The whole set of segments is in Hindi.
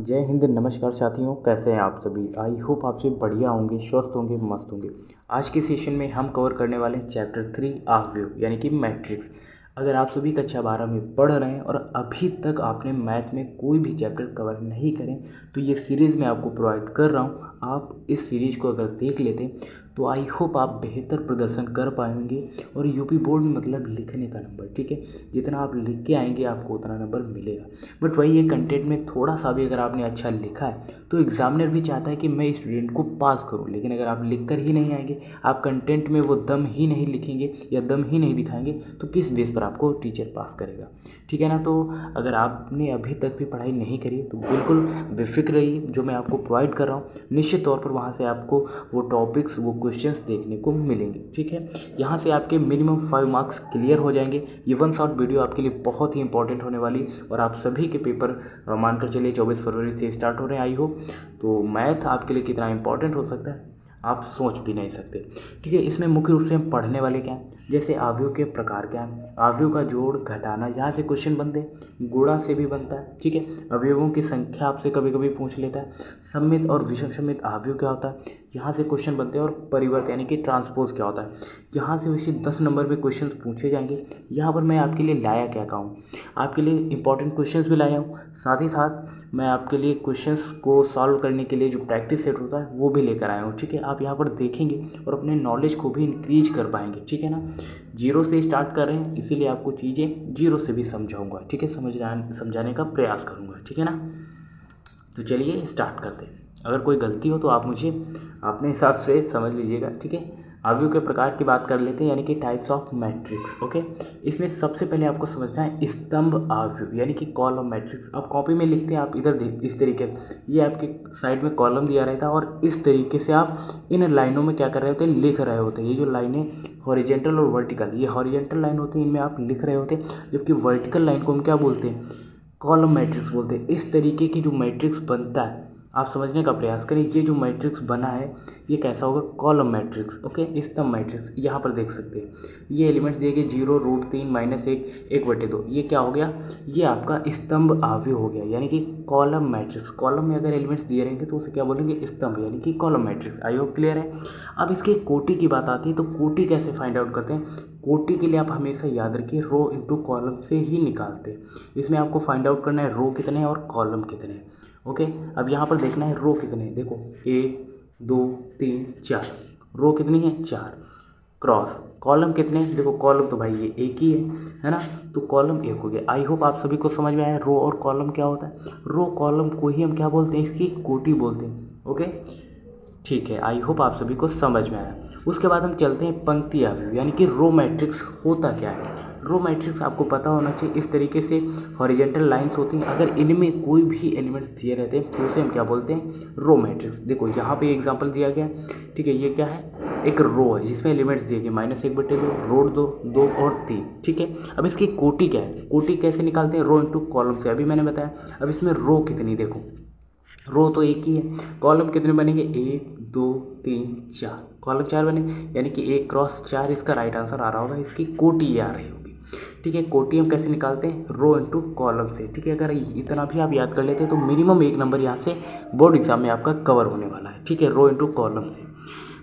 जय हिंद। नमस्कार साथियों, कैसे हैं आप सभी। आई होप आप सभी बढ़िया होंगे, स्वस्थ होंगे, मस्त होंगे। आज के सेशन में हम कवर करने वाले हैं चैप्टर 3 ऑफ यानी कि मैट्रिक्स। अगर आप सभी कक्षा 12 में पढ़ रहे हैं और अभी तक आपने मैथ में कोई भी चैप्टर कवर नहीं करें तो ये सीरीज़ मैं आपको प्रोवाइड कर रहा हूँ। आप इस सीरीज़ को अगर देख लेते तो आई होप आप बेहतर प्रदर्शन कर पाएंगे। और यूपी बोर्ड में मतलब लिखने का नंबर, ठीक है, जितना आप लिख के आएंगे आपको उतना नंबर मिलेगा। बट वही ये कंटेंट में थोड़ा सा भी अगर आपने अच्छा लिखा है तो एग्जामिनर भी चाहता है कि मैं स्टूडेंट को पास करूं। लेकिन अगर आप लिख कर ही नहीं आएंगे, आप कंटेंट में वो दम ही नहीं लिखेंगे या दम ही नहीं दिखाएंगे तो किस बेस पर आपको टीचर पास करेगा, ठीक है ना। तो अगर आपने अभी तक भी पढ़ाई नहीं करी तो बिल्कुल बेफिक्र रहिए, जो मैं आपको प्रोवाइड कर रहा हूँ निश्चित तौर पर वहाँ से आपको वो टॉपिक्स, वो क्वेश्चंस देखने को मिलेंगे, ठीक है। यहाँ से आपके मिनिमम 5 मार्क्स क्लियर हो जाएंगे। ये वन शॉट वीडियो आपके लिए बहुत ही इंपॉर्टेंट होने वाली और आप सभी के पेपर मानकर चलिए 24 फरवरी से स्टार्ट हो रहे हैं। आई हो तो मैथ आपके लिए कितना इंपॉर्टेंट हो सकता है आप सोच भी नहीं सकते, ठीक है। इसमें मुख्य रूप से हम पढ़ने वाले क्या हैं, जैसे अवयव के प्रकार क्या हैं, अवयव का जोड़ घटाना, यहाँ से क्वेश्चन बनते हैं, गुणा से भी बनता है, ठीक है। अवयवों की संख्या आपसे कभी कभी पूछ लेता है। सम्मित और विषम सम्मित अवयव क्या होता है, यहाँ से क्वेश्चन बनते हैं। और परिवर्त यानी कि ट्रांसपोज क्या होता है, यहाँ से वैसे 10 नंबर पे क्वेश्चन पूछे जाएंगे। यहाँ पर मैं आपके लिए लाया क्या कहूँ, आपके लिए इंपॉर्टेंट क्वेश्चंस भी लाया हूँ, साथ ही साथ मैं आपके लिए क्वेश्चंस को सॉल्व करने के लिए जो प्रैक्टिस सेट होता है वो भी लेकर आया हूँ, ठीक है। आप यहाँ पर देखेंगे और अपने नॉलेज को भी इंक्रीज कर पाएंगे, ठीक है ना। जीरो से स्टार्ट कर रहे हैं इसीलिए आपको चीज़ें जीरो से भी समझाऊंगा, ठीक है, समझाने का प्रयास करूँगा, ठीक है ना। तो चलिए स्टार्ट करते हैं। अगर कोई गलती हो तो आप मुझे अपने हिसाब से समझ लीजिएगा, ठीक है। अवयव के प्रकार की बात कर लेते हैं, यानी कि टाइप्स ऑफ मैट्रिक्स, ओके। इसमें सबसे पहले आपको समझना है स्तंभ अवयव यानी कि कॉलम मैट्रिक्स। आप कॉपी में लिखते हैं, आप इधर देख इस तरीके ये आपके साइड में कॉलम दिया रहता है और इस तरीके से आप इन लाइनों में क्या कर रहे होते हैं, लिख रहे होते हैं। ये जो लाइनें हॉरिजेंटल और वर्टिकल, ये हॉरिजेंटल लाइन होती है, इनमें आप लिख रहे होते हैं, जबकि वर्टिकल लाइन को हम क्या बोलते हैं, कॉलम मैट्रिक्स बोलते हैं। इस तरीके की जो मैट्रिक्स बनता है आप समझने का प्रयास करें। ये जो मैट्रिक्स बना है ये कैसा होगा, कॉलम मैट्रिक्स, ओके। स्तंभ मैट्रिक्स यहाँ पर देख सकते हैं, ये एलिमेंट्स दिए गए 0, √3, -1, 1/2। ये क्या हो गया, ये आपका स्तंभ अवयव हो गया, यानी कि कॉलम मैट्रिक्स। कॉलम में अगर एलिमेंट्स दिए रहेंगे तो उसे क्या बोलेंगे, स्तंभ, यानी कि column matrix. I hope clear है। अब इसकी कोटि की बात आती है तो कोटि कैसे फाइंड आउट करते हैं। कोटि के लिए आप हमेशा याद रखिए रो इंटू कॉलम से ही निकालते हैं। इसमें आपको फाइंड आउट करना है रो कितने हैं और कॉलम कितने हैं, ओके। अब यहाँ पर देखना है रो कितने हैं, देखो 1 2 3 4, रो कितनी है 4, क्रॉस कॉलम कितने हैं, देखो कॉलम तो भाई ये एक ही है ना, तो कॉलम एक हो गया। आई होप आप सभी को समझ में आया रो और कॉलम क्या होता है। रो कॉलम को ही हम क्या बोलते हैं, इसकी कोटि बोलते हैं, ओके, ठीक है। आई होप आप सभी को समझ में आया। उसके बाद हम चलते हैं पंक्ति अवयव, यानी कि रो मैट्रिक्स होता क्या है। रो मैट्रिक्स आपको पता होना चाहिए, इस तरीके से हॉरिजेंटल लाइंस होती हैं। अगर इनमें कोई भी एलिमेंट्स दिए रहते हैं तो उसे हम क्या बोलते हैं, रो मैट्रिक्स। देखो यहाँ पे एग्जांपल दिया गया, ठीक है। ये क्या है, एक रो है जिसमें एलिमेंट्स दिए गए -1/2, √2, 2 और 3, ठीक है। अब इसकी कोटि क्या है, कोटि कैसे निकालते हैं, रो इंटू कॉलम से, अभी मैंने बताया। अब इसमें रो कितनी, देखो रो तो एक ही है, कॉलम कितने बनेंगे, 1 2 3 4, कॉलम 4 बने, यानी कि 1 क्रॉस 4 इसका राइट आंसर आ रहा होगा। इसकी कोटि ये आ रही होगी, ठीक है। कोटि हम कैसे निकालते हैं, रो इंटू कॉलम से, ठीक है। अगर इतना भी आप याद कर लेते हैं तो मिनिमम 1 नंबर यहाँ से बोर्ड एग्जाम में आपका कवर होने वाला है, ठीक है, रो इंटू कॉलम से।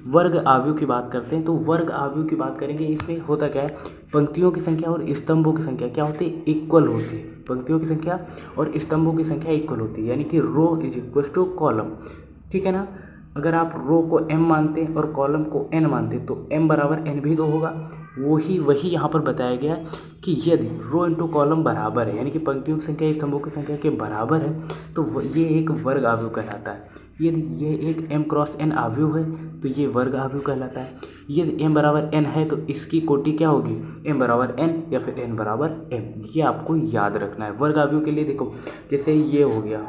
वर्ग अवयव की बात करते हैं तो वर्ग अवयव की बात करेंगे, इसमें होता क्या है, पंक्तियों की संख्या और स्तंभों की संख्या क्या होती है, इक्वल होती है। पंक्तियों की संख्या और स्तंभों की संख्या इक्वल होती है, यानी कि रो इज इक्वल टू कॉलम, ठीक है ना। अगर आप रो को m मानते हैं और कॉलम को n मानते हैं तो m बराबर n भी तो होगा। वही यहाँ पर बताया गया है कि यदि रो इंटू कॉलम बराबर है, यानी कि पंक्तियों की संख्या स्तंभों की संख्या के बराबर है तो ये एक वर्ग अवयव कहलाता है। यदि ये एक m क्रॉस n अवयव है तो ये वर्ग अवयव कहलाता है। यदि m बराबर n है तो इसकी कोटि क्या होगी, m बराबर n या फिर n बराबर m। ये आपको याद रखना है। वर्ग अवयव के लिए देखो, जैसे ये हो गया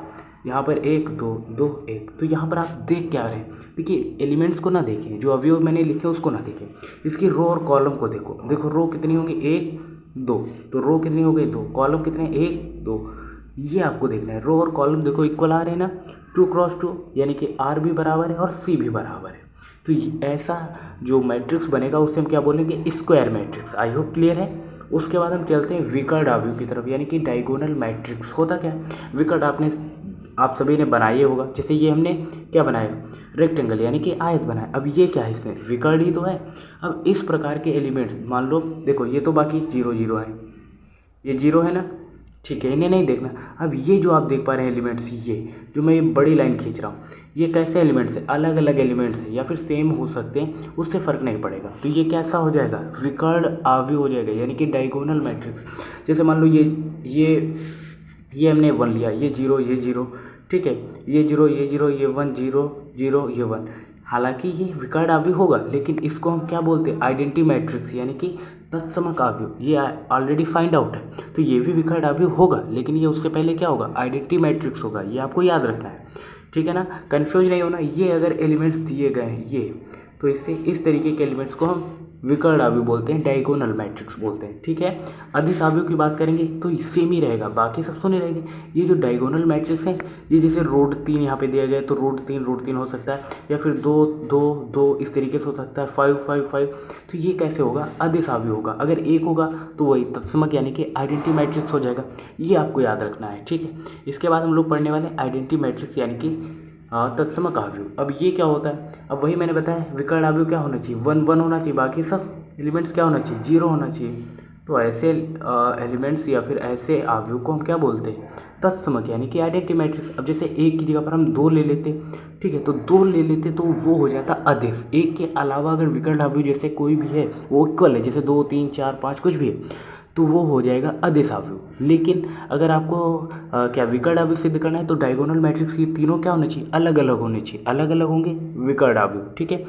यहाँ पर 1 2 2 1, तो यहाँ पर आप देख क्या रहे हैं, देखिए एलिमेंट्स को ना देखें, जो अवयव मैंने लिखे उसको ना देखें, इसकी रो और कॉलम को देखो। देखो रो कितनी होगी 1 2, तो रो कितनी हो गई 2, कॉलम कितने 1 2, ये आपको देखना है। रो और कॉलम देखो इक्वल आ रहे हैं ना, 2 क्रॉस 2, यानी कि R भी बराबर है और C भी बराबर है। तो ऐसा जो मैट्रिक्स बनेगा उसे हम क्या बोलेंगे, square matrix. I hope clear है। उसके बाद हम चलते हैं विकर्ण अवयव की तरफ, यानी कि डायगोनल मैट्रिक्स। होता क्या है, विकर्ण आपने आप सभी ने बनाया होगा। जैसे ये हमने क्या बनाया, रेक्टेंगल यानी कि आयत बनाया। अब ये क्या है, इसमें विकर्ण ही तो है। अब इस प्रकार के एलिमेंट्स मान लो, देखो ये तो बाकी 0 0 है, ये 0 है ना, ठीक है, इन्हें नहीं देखना। अब ये जो आप देख पा रहे हैं एलिमेंट्स, ये जो मैं ये बड़ी लाइन खींच रहा हूँ, ये कैसे एलिमेंट्स है, अलग अलग एलिमेंट्स है या फिर सेम हो सकते हैं, उससे फ़र्क नहीं पड़ेगा। तो ये कैसा हो जाएगा, विकर्ण आव्यूह हो जाएगा, यानी कि डायगोनल मैट्रिक्स। जैसे मान लो ये हमने 1 लिया, ये 0 ये 0, ठीक है, ये 0 ये 0 ये 1 0 0 ये 1। हालांकि ये विकर्ण आव्यूह होगा, लेकिन इसको हम क्या बोलते हैं, आइडेंटिटी मैट्रिक्स यानी कि तत्समक आव्यूह। ये ऑलरेडी फाइंड आउट है, तो ये भी विकर्ण आव्यूह होगा, लेकिन ये उससे पहले क्या होगा, आइडेंटिटी मैट्रिक्स होगा। ये आपको याद रखना है, ठीक है ना, कंफ्यूज नहीं होना। ये अगर एलिमेंट्स दिए गए हैं ये, तो इससे इस तरीके के एलिमेंट्स को हम विकर्ण आव्यूह बोलते हैं, डायगोनल मैट्रिक्स बोलते हैं, ठीक है। अदिश आव्यूह की बात करेंगे तो सेम ही रहेगा, बाकी सब सुने रहेंगे। ये जो डायगोनल मैट्रिक्स हैं, ये जैसे रोड 3 यहाँ पे दिया गया है, तो रोड 3 हो सकता है, या फिर 2 2 2 इस तरीके से हो सकता है, 5 5 5। तो ये कैसे होगा, अदिश आव्यूह होगा। अगर एक होगा तो वही तत्समक यानी कि आइडेंटिटी मैट्रिक्स हो जाएगा। ये आपको याद रखना है, ठीक है। इसके बाद हम लोग पढ़ने वाले आइडेंटिटी मैट्रिक्स यानी कि तत्समक आव्यूह। अब ये क्या होता है, अब वही मैंने बताया, विकर्ण आव्यूह क्या होना चाहिए, 1 1 होना चाहिए, बाकी सब एलिमेंट्स क्या होना चाहिए, 0 होना चाहिए। तो ऐसे एलिमेंट्स या फिर ऐसे आव्यूह को हम क्या बोलते हैं, तत्समक यानी कि आइडेंटिटी मैट्रिक्स। अब जैसे एक की जगह पर हम 2 ले लेते, ठीक है, तो 2 ले लेते तो वो हो जाता अदिश। एक के अलावा अगर विकर्ण आव्यूह जैसे कोई भी है वो इक्वल है, जैसे 2 3 4 5 कुछ भी है, तो वो हो जाएगा अदिश आव्यूह। लेकिन अगर आपको क्या विकर्ण आव्यूह सिद्ध करना है, तो डायगोनल मैट्रिक्स ये तीनों क्या होने चाहिए, अलग अलग होने चाहिए, अलग अलग होंगे विकर्ण आव्यूह, ठीक है।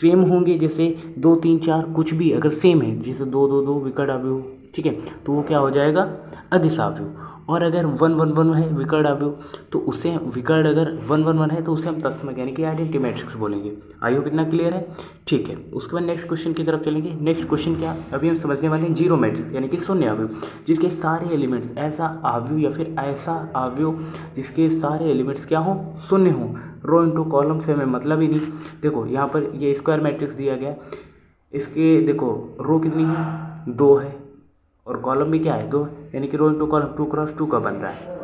सेम होंगे, जैसे 2 3 4 कुछ भी अगर सेम है, जैसे 2 2 2 विकर्ण आव्यूह, ठीक है, तो वो क्या हो जाएगा, अदिश आव्यूह। और अगर 1 1 1 है विकर्ण आव्यूह, तो उसे विकर्ण अगर 1 1 1 है तो उसे हम तत्समक यानी कि आइडेंटिटी मैट्रिक्स बोलेंगे। आई होप इतना क्लियर है, ठीक है। उसके बाद नेक्स्ट क्वेश्चन की तरफ चलेंगे। नेक्स्ट क्वेश्चन क्या, अभी हम समझने वाले हैं जीरो मैट्रिक्स यानी कि शून्य आव्यूह, जिसके सारे एलिमेंट्स, ऐसा आव्यूह या फिर ऐसा आव्यूह जिसके सारे एलिमेंट्स क्या हों, शून्य हों। रो इंटू कॉलम से हमें मतलब ही नहीं। देखो यहाँ पर ये स्क्वायर मैट्रिक्स दिया गया, इसके देखो रो कितनी है, 2 है, और कॉलम भी क्या है, 2, यानी कि रो इंटू कॉलम 2 क्रॉस 2 का बन रहा है।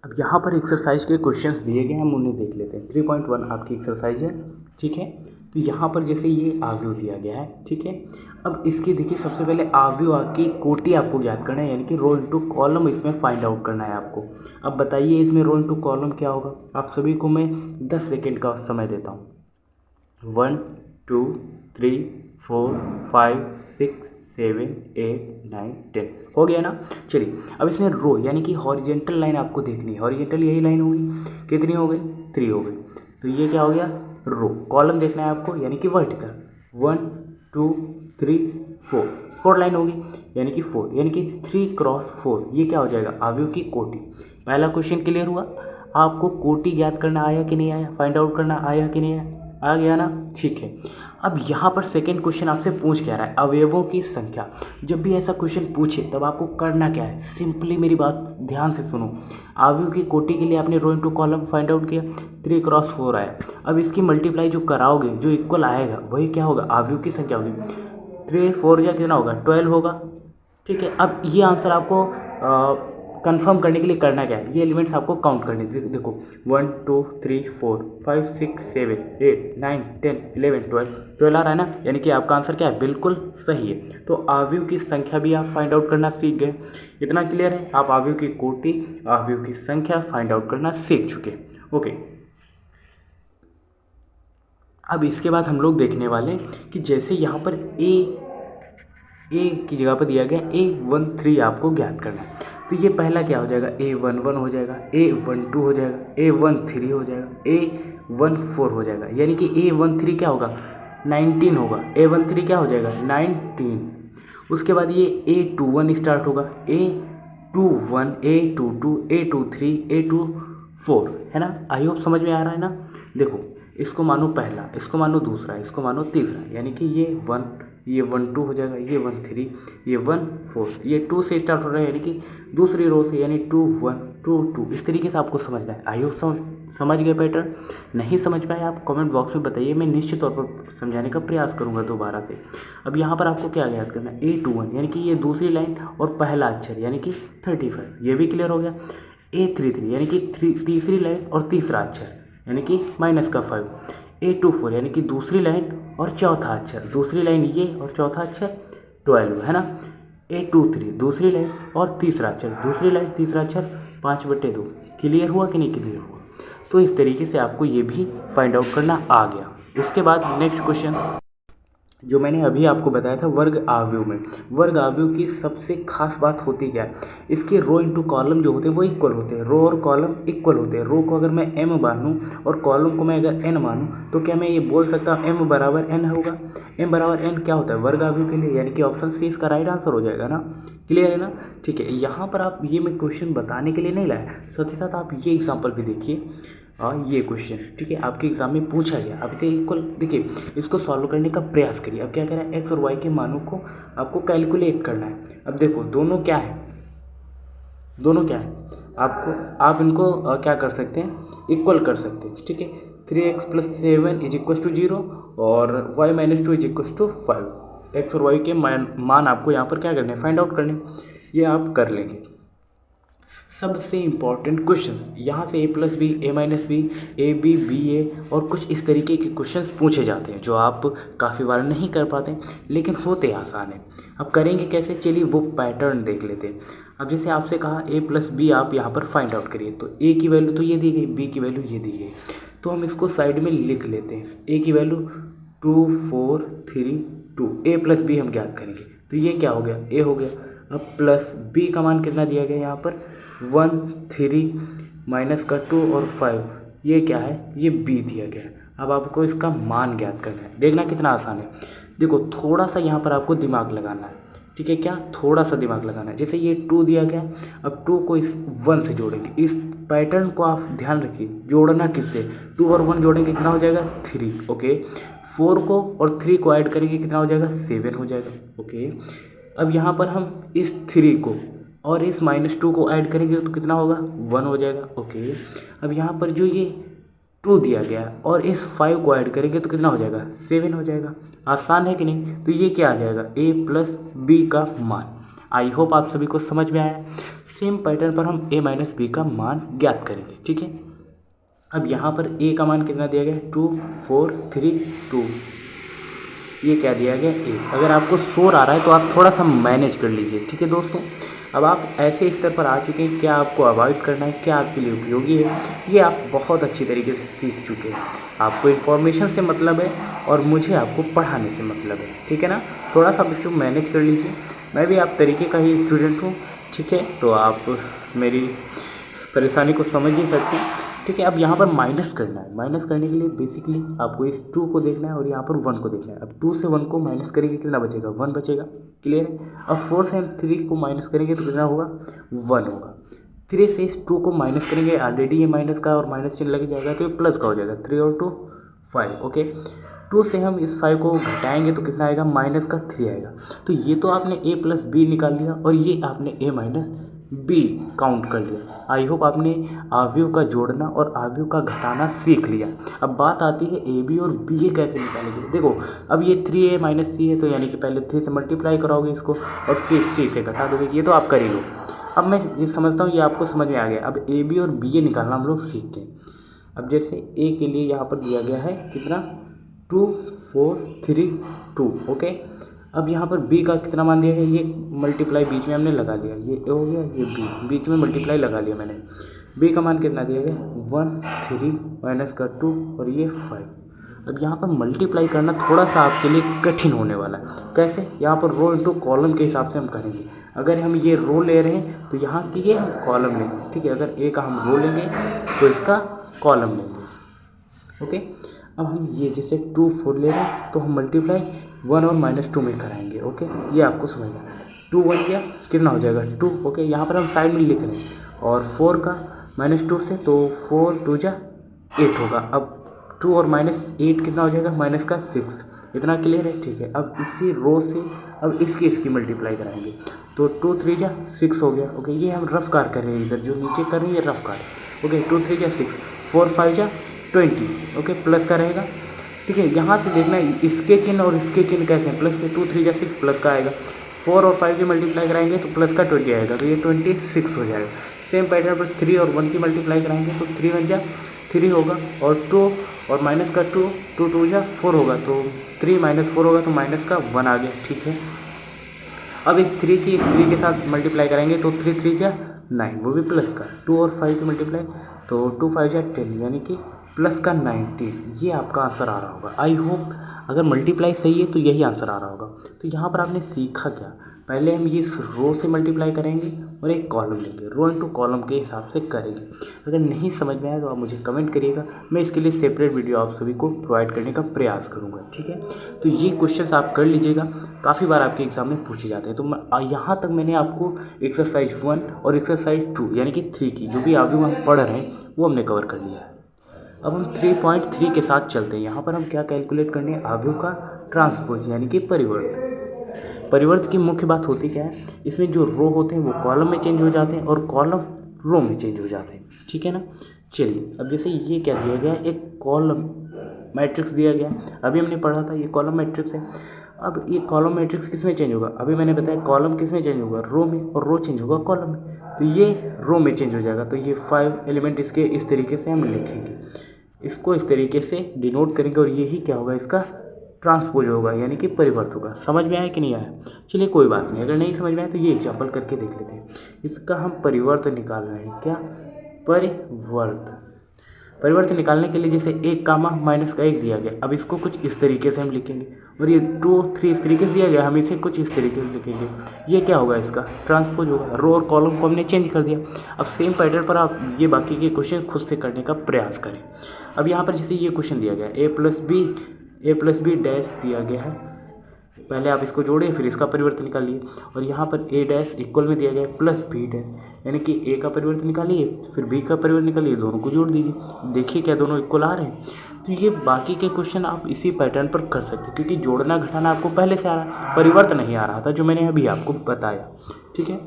अब यहाँ पर एक्सरसाइज के क्वेश्चंस दिए गए हैं, हम उन्हें देख लेते हैं। 3.1 आपकी एक्सरसाइज है, ठीक है। तो यहाँ पर जैसे ये आव्यूह दिया गया है, ठीक है। अब इसकी देखिए, सबसे पहले आव्यूह की कोटि आपको ज्ञात करना है, यानी कि रो इंटू कॉलम इसमें फाइंड आउट करना है आपको। अब बताइए इसमें रो इंटू कॉलम क्या होगा। आप सभी को मैं 10 सेकेंड का समय देता हूँ। 1 2 3 4 5 6 7 8 9 10 हो गया ना। चलिए अब इसमें रो यानी कि हॉरिजेंटल लाइन आपको देखनी है। हॉरिजेंटल यही लाइन होगी, कितनी हो गई, 3 हो गई। तो ये क्या हो गया, रो। कॉलम देखना है आपको यानी कि वर्टिकल, 1 2 3 4, 4 लाइन होगी यानी कि 4, यानी कि 3 क्रॉस 4। ये क्या हो जाएगा, आव्यूह की कोटि। पहला क्वेश्चन क्लियर हुआ। आपको कोटि ज्ञात करना आया कि नहीं आया, फाइंड आउट करना आया कि नहीं आया, आ गया ना, ठीक है। अब यहाँ पर सेकंड क्वेश्चन आपसे पूछ क्या रहा है, अवयवों की संख्या। जब भी ऐसा क्वेश्चन पूछे तब आपको करना क्या है, सिंपली मेरी बात ध्यान से सुनो। अवयव की कोटि के लिए आपने rho into column find out किया, 3 क्रॉस 4 आया। अब इसकी मल्टीप्लाई जो कराओगे, जो इक्वल आएगा वही क्या होगा, अवयव की संख्या होगी। 3 4 या कितना होगा, 12 होगा, ठीक है। अब ये आंसर आपको कंफर्म करने के लिए करना क्या है, ये एलिमेंट्स आपको काउंट करने। देखो 1 2 3 4 5 6 7 8 9 10 11 12 आ रहा है ना, यानी कि आपका आंसर क्या है, बिल्कुल सही है। तो आव्यूह की संख्या भी आप फाइंड आउट करना सीख गए, इतना क्लियर है। आप आव्यूह की कोटि, आव्यूह की संख्या फाइंड आउट करना सीख चुके, ओके। अब इसके बाद हम लोग देखने वाले हैं कि जैसे यहाँ पर ए की जगह पर दिया गया A13 आपको ज्ञात करना है। तो ये पहला क्या हो जाएगा, A11 हो जाएगा, A12 हो जाएगा, A13 हो जाएगा, A14 हो जाएगा, यानी कि A13 क्या होगा, 19 होगा। A13 क्या हो जाएगा, 19। उसके बाद ये A21 स्टार्ट होगा, A21 A22 A23 A24, है ना। आई होप समझ में आ रहा है ना। देखो इसको मानो पहला, इसको मानो दूसरा, इसको मानो तीसरा, यानी कि ये 1, ये 1 2 हो जाएगा, ये 1 3, ये 1 4, ये 2 से स्टार्ट हो रहा है, यानी कि दूसरी रो से, यानी 2 1 2 2। इस तरीके से आपको समझना है। आई होप समझ गए पैटर्न। नहीं समझ पाए आप कमेंट बॉक्स में बताइए, मैं निश्चित तौर पर समझाने का प्रयास करूंगा दोबारा से। अब यहाँ पर आपको क्या याद करना है, A21 यानी कि ये दूसरी लाइन और पहला अक्षर यानी कि 35, ये भी क्लियर हो गया। A33 यानी कि तीसरी लाइन और तीसरा अक्षर यानी कि माइनस का 5। A24 यानी कि दूसरी लाइन और चौथा अक्षर, दूसरी लाइन ये और चौथा अक्षर 12 है ना। A23 दूसरी लाइन और तीसरा अक्षर, दूसरी लाइन तीसरा अक्षर 5/2। क्लियर हुआ कि नहीं क्लियर हुआ? तो इस तरीके से आपको ये भी फाइंड आउट करना आ गया। उसके बाद नेक्स्ट क्वेश्चन जो मैंने अभी आपको बताया था वर्ग आव्यूह में, वर्ग आव्यूह की सबसे खास बात होती क्या है, इसके रो इंटू कॉलम जो होते हैं वो इक्वल होते हैं, रो और कॉलम इक्वल होते हैं। रो को अगर मैं m मानूँ और कॉलम को मैं अगर n मानूँ तो क्या मैं ये बोल सकता हूँ m बराबर n होगा? m बराबर n क्या होता है वर्ग आव्यूह के लिए, यानी कि ऑप्शन सी इसका राइट आंसर हो जाएगा ना। क्लियर है ना? ठीक है, यहाँ पर आप ये मैं क्वेश्चन बताने के लिए नहीं लाया, साथ ही साथ आप ये एग्जाम्पल भी देखिए और ये क्वेश्चन, ठीक है, आपके एग्जाम में पूछा गया। आप इसे इक्वल देखिए, इसको सॉल्व करने का प्रयास करिए। अब क्या कह रहा है, एक्स और वाई के मानों को आपको कैलकुलेट करना है। अब देखो दोनों क्या है, दोनों क्या है, आप इनको क्या कर सकते हैं, इक्वल कर सकते हैं। ठीक है, 3x + 7 = 0 और y - 2 = 5। एक्स और वाई के मान आपको यहाँ पर क्या करने हैं, फाइंड आउट करने, ये आप कर लेंगे। सबसे इम्पॉर्टेंट क्वेश्चन यहाँ से a + b, a - b, a b, b a और कुछ इस तरीके के क्वेश्चंस पूछे जाते हैं जो आप काफ़ी बार नहीं कर पाते लेकिन होते आसान हैं। अब करेंगे कैसे, चलिए वो पैटर्न देख लेते हैं। अब जैसे आपसे कहा a + b आप यहाँ पर फाइंड आउट करिए, तो a की वैल्यू तो ये दी गई, b की वैल्यू ये दी गई, तो हम इसको साइड में लिख लेते हैं। a की वैल्यू 2 4 3 2, a + b हम ज्ञात करेंगे, तो ये क्या हो गया, a हो गया। अब प्लस b का मान कितना दिया गया यहाँ पर 1 3 -2 और 5, ये क्या है, ये b दिया गया है। अब आपको इसका मान ज्ञात करना है, देखना कितना आसान है। देखो थोड़ा सा यहाँ पर आपको दिमाग लगाना है, ठीक है, क्या थोड़ा सा दिमाग लगाना है। जैसे ये 2 दिया गया, अब 2 को इस 1 से जोड़ेंगे, इस पैटर्न को आप ध्यान रखिए, जोड़ना किससे, 2 और 1 जोड़ेंगे कितना हो जाएगा 3, ओके। 4 को और 3 को ऐड करेंगे कितना हो जाएगा 7 हो जाएगा, ओके। अब यहाँ पर हम इस 3 को और इस -2 को ऐड करेंगे तो कितना होगा 1 हो जाएगा, ओके। अब यहाँ पर जो ये 2 दिया गया और इस 5 को ऐड करेंगे तो कितना हो जाएगा 7 हो जाएगा। आसान है कि नहीं? तो ये क्या आ जाएगा a + b का मान। आई होप आप सभी को समझ में आया। सेम पैटर्न पर हम a - b का मान ज्ञात करेंगे, ठीक है। अब यहाँ पर a का मान कितना दिया गया 2 4 3 2, ये क्या दिया गया a। अगर आपको शोर आ रहा है तो आप थोड़ा सा मैनेज कर लीजिए, ठीक है दोस्तों। अब आप ऐसे स्तर पर आ चुके हैं, क्या आपको अवॉइड करना है, क्या आपके लिए उपयोगी है, ये आप बहुत अच्छी तरीके से सीख चुके हैं। आपको इन्फॉर्मेशन से मतलब है और मुझे आपको पढ़ाने से मतलब है, ठीक है ना। थोड़ा सा बच्चों मैनेज कर लीजिए, मैं भी आप तरीके का ही स्टूडेंट हूँ, ठीक है, तो आप मेरी परेशानी को समझ ही सकते हैं, ठीक है। अब यहाँ पर माइनस करना है, माइनस करने के लिए बेसिकली आपको इस 2 को देखना है और यहाँ पर 1 को देखना है। अब 2 से 1 को माइनस करेंगे कितना बचेगा 1 बचेगा, क्लियर है। अब 4 से हम 3 को माइनस करेंगे तो कितना होगा 1 होगा। 3 से इस 2 को माइनस करेंगे, ऑलरेडी ये माइनस का और माइनस चिन्ह लग जाएगा तो ये प्लस का हो जाएगा, 3 और 2 5, ओके। 2 से हम इस 5 को घटाएंगे तो कितना आएगा -3 आएगा। तो ये तो आपने a + b निकाल लिया और ये आपने a - b काउंट कर लिया। आई होप आपने आव्यूह का जोड़ना और आव्यूह का घटाना सीख लिया। अब बात आती है ए बी और बी ए कैसे निकालेंगे। देखो अब ये 3a - c है, तो यानी कि पहले 3 से मल्टीप्लाई कराओगे इसको और फिर c से घटा दोगे, ये तो आप कर ही लो। अब मैं ये समझता हूँ ये आपको समझ में आ गया। अब ए बी और बी ए निकालना हम लोग सीखते हैं। अब जैसे a के लिए यहाँ पर दिया गया है कितना 2 4 3 2, ओके। अब यहाँ पर b का कितना मान दिया गया, ये मल्टीप्लाई बीच में हमने लगा लिया, ये a हो गया, ये b बीच में मल्टीप्लाई लगा लिया मैंने। b का मान कितना दिया गया 1 3 -2 और ये 5। अब यहाँ पर मल्टीप्लाई करना थोड़ा सा आपके लिए कठिन होने वाला है। कैसे, यहाँ पर रो इंटू कॉलम के हिसाब से हम करेंगे। अगर हम ये रो ले रहे हैं तो यहाँ की ये हम कॉलम लेंगे, ठीक है। अगर a का हम रो लेंगे तो इसका कॉलम लेंगे, ओके। अब हम ये जैसे 2 4 ले रहे हैं तो हम मल्टीप्लाई 1 और -2 में कराएंगे, ओके। ये आपको समझना है। 2 1 गया कितना हो जाएगा 2, ओके। यहाँ पर हम साइड में लिख रहे हैं और 4 का -2 से तो 4 2 जा 8 होगा। अब 2 और -8 कितना हो जाएगा -6, इतना क्लियर है, ठीक है। अब इसी रो से अब इसकी मल्टीप्लाई कराएंगे तो 2 3 जा 6 हो गया, ओके। ये हम रफ कार कर रहे हैं, इधर जो नीचे कर रहे हैं ये रफ कार, ओके। 2 3 जा 6, 4 5 जा 20, ओके, प्लस का रहेगा, ठीक है। यहाँ से देखना इसके चिन्ह और इसके चिन्ह कैसे हैं, प्लस के 2 3 जा 6 प्लस का आएगा, 4 और 5 से मल्टीप्लाई कराएंगे तो प्लस का 20 आएगा, तो ये 26 हो जाएगा। सेम पैटर्न पर 3 और 1 की मल्टीप्लाई कराएंगे तो 3 1 जा 3 होगा, और 2 और माइनस का 2 2 2 जा 4 होगा, तो 3 - 4 होगा तो माइनस का 1 आ गया। ठीक है, अब इस 3 की इस 3 के साथ मल्टीप्लाई करेंगे तो 3 3 जा 9, वो भी प्लस का। 2 और 5 की मल्टीप्लाई तो 2 5 जा 10, यानी कि प्लस का 19। ये आपका आंसर आ रहा होगा। आई होप अगर मल्टीप्लाई सही है तो यही आंसर आ रहा होगा। तो यहाँ पर आपने सीखा क्या, पहले हम ये रो से मल्टीप्लाई करेंगे और एक कॉलम लेंगे, रो इनटू कॉलम के हिसाब से करेंगे। अगर नहीं समझ में आया तो आप मुझे कमेंट करिएगा, मैं इसके लिए सेपरेट वीडियो आप सभी को प्रोवाइड करने का प्रयास करूँगा। ठीक है, तो ये क्वेश्चंस आप कर लीजिएगा, काफ़ी बार आपके एग्जाम में पूछे जाते हैं। तो मैं यहाँ तक मैंने आपको एक्सरसाइज 1 और एक्सरसाइज 2 यानी कि 3 की जो भी आगे हम पढ़ रहे हैं वो हमने कवर कर लिया है। अब हम 3.3 के साथ चलते हैं। यहाँ पर हम क्या कैलकुलेट करने हैं, आव्यूह का ट्रांसपोज यानी कि परिवर्त। परिवर्त की मुख्य बात होती क्या है, इसमें जो रो होते हैं वो कॉलम में चेंज हो जाते हैं और कॉलम रो में चेंज हो जाते हैं। ठीक है ना, चलिए अब जैसे ये क्या दिया गया, एक कॉलम मैट्रिक्स दिया गया, अभी हमने पढ़ा था ये कॉलम मैट्रिक्स है। अब ये कॉलम मैट्रिक्स किस में चेंज होगा, अभी मैंने बताया कॉलम किस में चेंज होगा, रो में, और रो चेंज होगा कॉलम में, तो ये रो में चेंज हो जाएगा। तो ये 5 एलिमेंट इसके इस तरीके से हम लिखेंगे, इसको इस तरीके से डिनोट करेंगे, और यही क्या होगा, इसका ट्रांसपोज होगा यानी कि परिवर्त होगा। समझ में आया कि नहीं आया, चलिए कोई बात नहीं, अगर नहीं समझ में आया तो ये एग्जाम्पल करके देख लेते हैं। इसका हम परिवर्त निकाल रहे हैं, क्या परिवर्त निकालने के लिए जैसे 1 कामा माइनस का 1 दिया गया, अब इसको कुछ इस तरीके से हम लिखेंगे, और ये 2 3 इस तरीके से दिया गया, हम इसे कुछ इस तरीके से लिखेंगे, ये क्या होगा, इसका ट्रांसपोज होगा। रो और कॉलम को हमने चेंज कर दिया। अब सेम पैटर्न पर आप ये बाकी के क्वेश्चन खुद से करने का प्रयास करें। अब यहाँ पर जैसे ये क्वेश्चन दिया गया a प्लस बी डैश दिया गया है, पहले आप इसको जोड़िए फिर इसका परिवर्तन निकालिए, और यहाँ पर a डैश इक्वल में दिया गया है प्लस b डैश, यानी कि a का परिवर्तन निकालिए फिर b का परिवर्तन निकालिए, दोनों को जोड़ दीजिए, देखिए क्या दोनों इक्वल आ रहे हैं। तो ये बाकी के क्वेश्चन आप इसी पैटर्न पर कर सकते हैं, क्योंकि जोड़ना घटाना आपको पहले से आ रहा है, परिवर्तन नहीं आ रहा था जो मैंने अभी आपको बताया। ठीक है,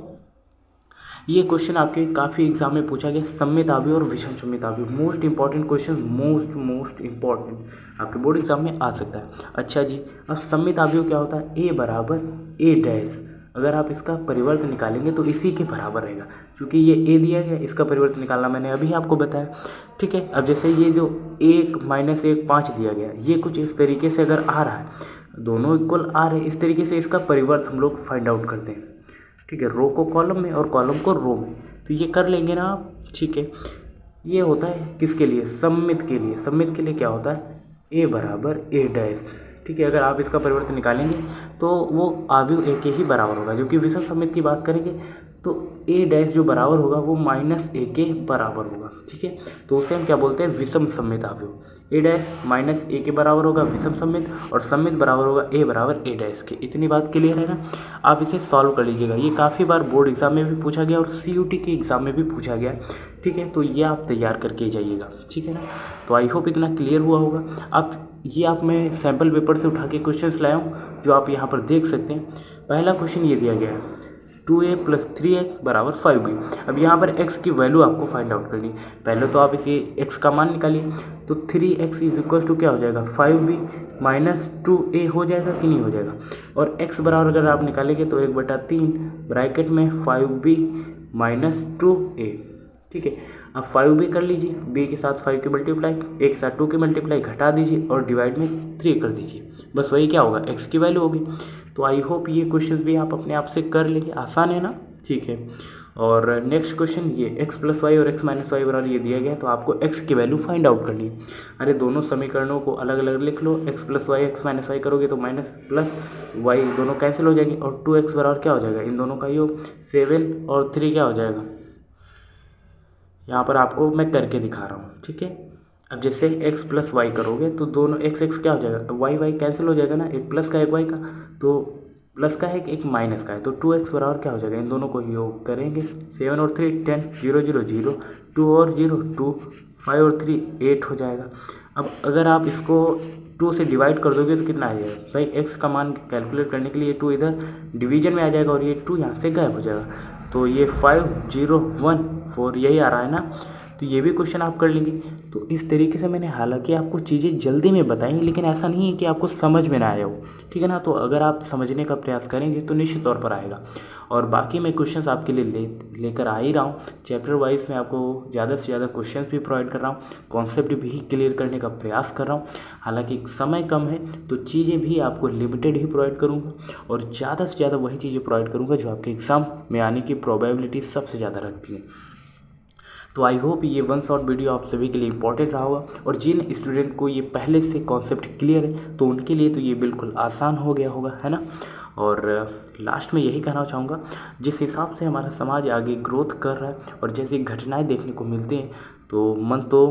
ये क्वेश्चन आपके काफ़ी एग्जाम में पूछा गया, सममित आव्यूह और विषम सममित आव्यूह, most important question, most important आपके बोर्ड एग्जाम में आ सकता है। अच्छा जी, अब सममित आव्यूह क्या होता है, a बराबर a डैश, अगर आप इसका परिवर्तन निकालेंगे तो इसी के बराबर रहेगा, क्योंकि ये a दिया गया, इसका परिवर्तन निकालना मैंने अभी आपको बताया। ठीक है, अब जैसे ये जो 1 - 1 5 दिया गया, ये कुछ इस तरीके से अगर आ रहा है, दोनों इक्वल आ रहे हैं, इस तरीके से इसका परिवर्त हम लोग फाइंड आउट करते हैं। ठीक है, रो को कॉलम में और कॉलम को रो में, तो ये कर लेंगे ना आप। ठीक है, ये होता है किसके लिए, सममित के लिए। सममित के लिए क्या होता है, a बराबर a डैश। ठीक है, अगर आप इसका परिवर्तन निकालेंगे तो वो आव्यूह a के ही बराबर होगा, जबकि विषम सममित की बात करेंगे तो a डैश जो बराबर होगा वो -a के बराबर होगा। ठीक है, तो उसे हम क्या बोलते हैं, विषम सममित आव्यूह। a डैश -a के बराबर होगा विषम सममित, और सममित बराबर होगा a बराबर a डैश के। इतनी बात क्लियर है ना, आप इसे सॉल्व कर लीजिएगा, ये काफ़ी बार बोर्ड एग्जाम में भी पूछा गया और CUT के एग्ज़ाम में भी पूछा गया। ठीक है, तो ये आप तैयार करके जाइएगा। ठीक है ना, तो आई होप इतना क्लियर हुआ होगा। आप मैं सैम्पल पेपर से उठा के क्वेश्चन लाया हूँ जो आप यहाँ पर देख सकते हैं। पहला क्वेश्चन ये दिया गया है 2a + 3x = 5b। अब यहाँ पर x की वैल्यू आपको फाइंड आउट करनी है। पहले तो आप इसे x का मान निकालिए, तो 3x = क्या हो जाएगा, 5b - 2a हो जाएगा कि नहीं हो जाएगा, और x बराबर अगर आप निकालेंगे तो 1/3 ब्रैकेट में 5b - 2a। ठीक है, अब 5b कर लीजिए, b के साथ 5 की मल्टीप्लाई, a के साथ 2 की मल्टीप्लाई घटा दीजिए और डिवाइड में 3 कर दीजिए, बस वही क्या होगा, x की वैल्यू होगी। तो आई होप ये क्वेश्चन भी आप अपने आप से कर लेंगे, आसान है ना। ठीक है, और नेक्स्ट क्वेश्चन ये x + y और x - y बराबर ये दिया गया है, तो आपको x की वैल्यू फाइंड आउट करनी है। अरे दोनों समीकरणों को अलग अलग लिख लो, x + y x - y करोगे तो माइनस प्लस y दोनों कैंसिल हो जाएंगे, और 2x बराबर क्या हो जाएगा, इन दोनों का योग 7 और 3 क्या हो जाएगा, यहाँ पर आपको मैं करके दिखा रहा हूँ। ठीक है, अब जैसे x + y करोगे तो दोनों x क्या हो जाएगा, y कैंसिल हो जाएगा ना, एक प्लस का एक y का, तो प्लस का है एक माइनस का है, तो 2x बराबर क्या हो जाएगा, इन दोनों को योग करेंगे, 7 और 3 10, 0 0 0, 2 और 0 2, 5 और 3 8 हो जाएगा। अब अगर आप इसको 2 से डिवाइड कर दोगे तो कितना आ जाएगा भाई, x का मान कैलकुलेट करने के लिए 2 इधर डिवीजन में आ जाएगा और ये 2 यहाँ से गायब हो जाएगा, तो ये 5 0 1 4 यही आ रहा है ना। तो ये भी क्वेश्चन आप कर लेंगे। तो इस तरीके से मैंने हालांकि आपको चीज़ें जल्दी में बताई, लेकिन ऐसा नहीं है कि आपको समझ में ना आया हो, ठीक है ना। तो अगर आप समझने का प्रयास करेंगे तो निश्चित तौर पर आएगा। और बाकी मैं क्वेश्चंस आपके लिए लेकर आ ही रहा हूँ। चैप्टर वाइज मैं आपको ज़्यादा से ज़्यादा क्वेश्चंस भी प्रोवाइड कर रहा हूँ, कॉन्सेप्ट भी क्लियर करने का प्रयास कर रहा हूँ। हालांकि समय कम है तो चीज़ें भी आपको लिमिटेड ही प्रोवाइड करूँगा, और ज़्यादा से ज़्यादा वही चीज़ें प्रोवाइड करूँगा जो आपके एग्ज़ाम में आने की प्रोबेबिलिटी सबसे ज़्यादा रखती हैं। तो आई होप ये वन शॉर्ट वीडियो आप सभी के लिए इंपॉर्टेंट रहा होगा, और जिन स्टूडेंट को ये पहले से कॉन्सेप्ट क्लियर है तो उनके लिए तो ये बिल्कुल आसान हो गया होगा, है ना। और लास्ट में यही कहना चाहूँगा, जिस हिसाब से हमारा समाज आगे ग्रोथ कर रहा है और जैसी घटनाएं देखने को मिलती हैं तो मन तो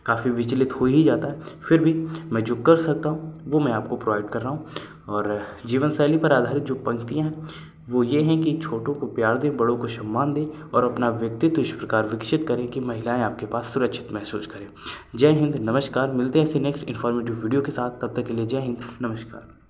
काफ़ी विचलित हो ही जाता है। फिर भी मैं जो कर सकता हूँ वो मैं आपको प्रोवाइड कर रहा हूँ। और जीवन शैली पर आधारित जो पंक्तियाँ हैं वो ये हैं कि छोटों को प्यार दें, बड़ों को सम्मान दें, और अपना व्यक्तित्व इस प्रकार विकसित करें कि महिलाएं आपके पास सुरक्षित महसूस करें। जय हिंद, नमस्कार। मिलते हैं ऐसे नेक्स्ट इन्फॉर्मेटिव वीडियो के साथ। तब तक के लिए जय हिंद, नमस्कार।